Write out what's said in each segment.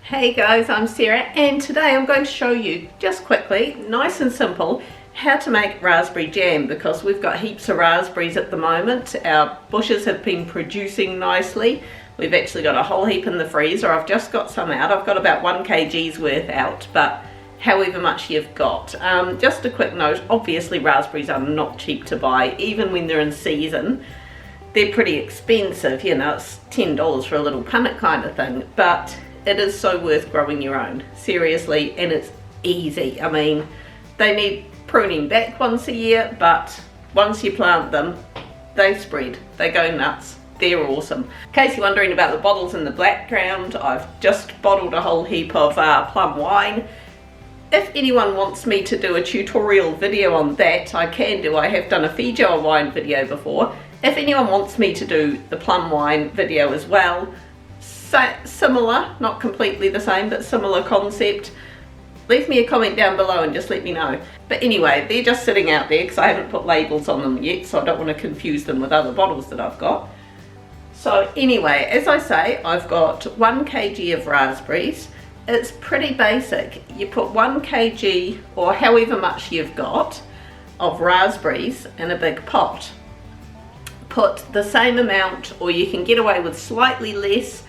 Hey guys, I'm Sarah and today I'm going to show you just quickly, nice and simple, how to make raspberry jam because we've got heaps of raspberries at the moment. Our bushes have been producing nicely. We've actually got a whole heap in the freezer. I've just got some out. I've got about 1 kg's worth out, but however much you've got. Just a quick note, obviously raspberries are not cheap to buy, even when they're in season. They're pretty expensive, you know, it's $10 for a little punnet kind of thing, but it is so worth growing your own, seriously, and it's easy. I mean, they need pruning back once a year, but once you plant them, they spread, they go nuts, they're awesome. In case you're wondering about the bottles in the background, I've just bottled a whole heap of plum wine. If anyone wants me to do a tutorial video on that, I can do. I have done a Feijoa wine video before. If anyone wants me to do the plum wine video as well, similar, not completely the same, but similar concept, leave me a comment down below and just let me know. But anyway, they're just sitting out there because I haven't put labels on them yet, so I don't want to confuse them with other bottles that I've got. So anyway, as I say, I've got 1 kg of raspberries. It's pretty basic. You put 1 kg or however much you've got of raspberries in a big pot. Put the same amount, or you can get away with slightly less,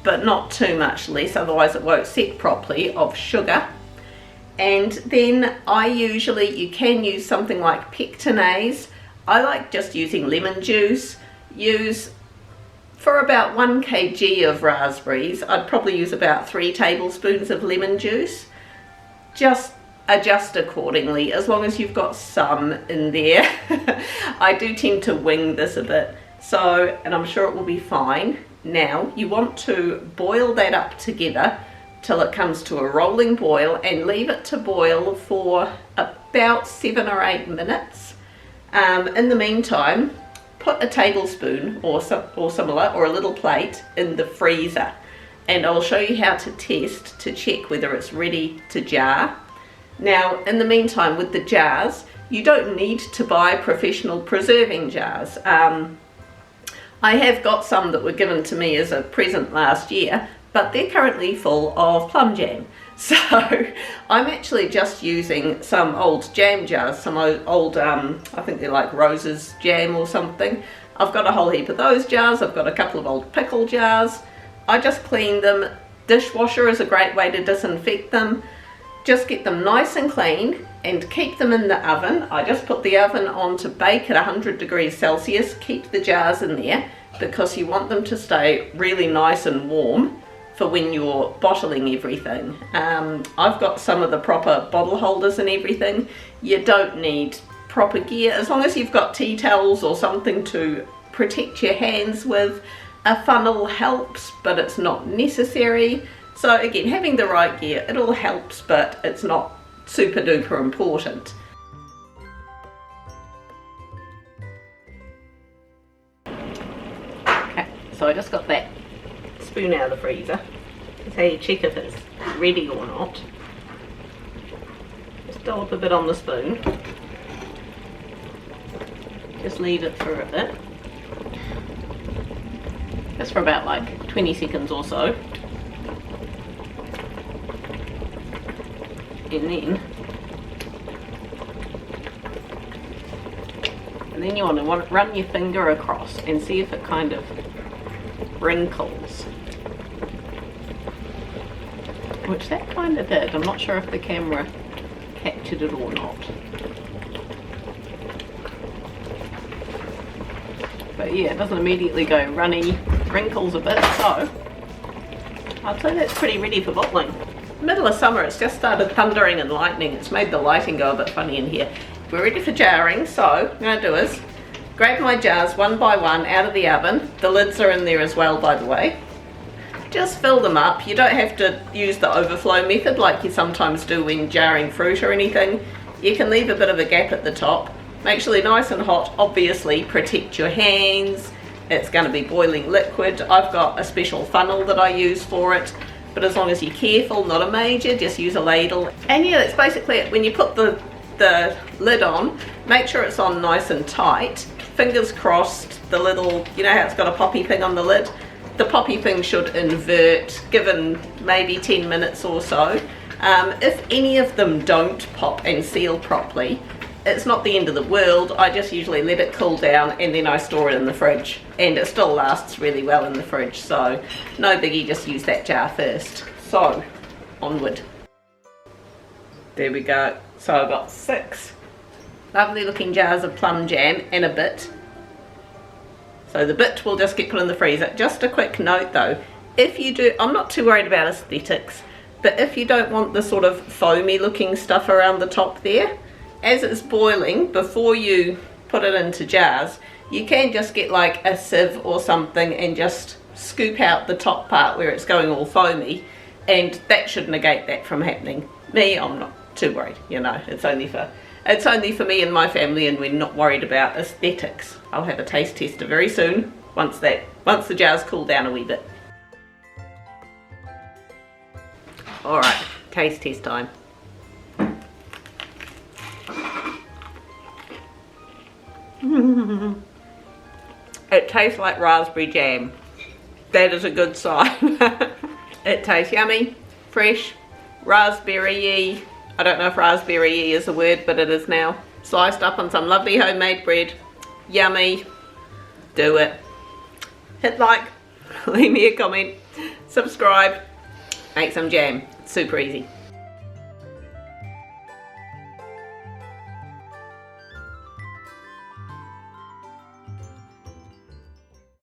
but not too much less, otherwise it won't set properly, of sugar. And then you can use something like pectinase. I like just using lemon juice. For about 1 kg of raspberries, I'd probably use about 3 tablespoons of lemon juice. Just adjust accordingly, as long as you've got some in there. I do tend to wing this a bit, and I'm sure it will be fine. Now, you want to boil that up together till it comes to a rolling boil and leave it to boil for about 7 or 8 minutes. In the meantime, put a tablespoon or similar, or a little plate in the freezer, and I'll show you how to test to check whether it's ready to jar. Now, in the meantime, with the jars, you don't need to buy professional preserving jars. I have got some that were given to me as a present last year, but they're currently full of plum jam. So I'm actually just using some old jam jars, some old, I think they're like Rose's jam or something. I've got a whole heap of those jars. I've got a couple of old pickle jars. I just clean them. Dishwasher is a great way to disinfect them. Just get them nice and clean and keep them in the oven. I just put the oven on to bake at 100 degrees Celsius. Keep the jars in there because you want them to stay really nice and warm for when you're bottling everything. I've got some of the proper bottle holders and everything. You don't need proper gear. As long as you've got tea towels or something to protect your hands with, a funnel helps, but it's not necessary. So again, having the right gear, it all helps, but it's not super duper important. Okay, so I just got that spoon out of the freezer. That's how you check if it's ready or not. Just dollop a bit on the spoon. Just leave it for a bit. Just for about like 20 seconds or so. And then you want to run your finger across and see if it kind of wrinkles, which that kind of did. I'm not sure if the camera captured it or not, but yeah, it doesn't immediately go runny, wrinkles a bit, so I'd say that's pretty ready for bottling. Middle of summer, it's just started thundering and lightning. It's made the lighting go a bit funny in here. We're ready for jarring, so what I'm going to do is grab my jars one by one out of the oven. The lids are in there as well, by the way. Just fill them up. You don't have to use the overflow method like you sometimes do when jarring fruit or anything. You can leave a bit of a gap at the top. Make sure they're nice and hot. Obviously, protect your hands. It's going to be boiling liquid. I've got a special funnel that I use for it. But as long as you're careful, not a major, just use a ladle. And yeah, that's basically it. When you put the lid on, make sure it's on nice and tight. Fingers crossed, the little, you know how it's got a poppy thing on the lid? the poppy thing should invert given maybe 10 minutes or so. If any of them don't pop and seal properly, it's not the end of the world. I just usually let it cool down and then I store it in the fridge, and it still lasts really well in the fridge, so no biggie, just use that jar first. So onward. There we go. So I've got 6 lovely looking jars of plum jam and a bit. So the bit will just get put in the freezer. Just a quick note though, if you do, I'm not too worried about aesthetics, but if you don't want the sort of foamy looking stuff around the top there, as it's boiling, before you put it into jars, you can just get like a sieve or something and just scoop out the top part where it's going all foamy, and that should negate that from happening. Me, I'm not too worried, you know, it's only for me and my family, and we're not worried about aesthetics. I'll have a taste tester very soon once the jars cool down a wee bit. Alright, taste test time. It tastes like raspberry jam. That is a good sign. It tastes yummy, fresh, raspberry-y. I don't know if raspberry-y is a word, but it is now. Sliced up on some lovely homemade bread. Yummy. Do it. Hit like, leave me a comment, subscribe, make some jam. It's super easy.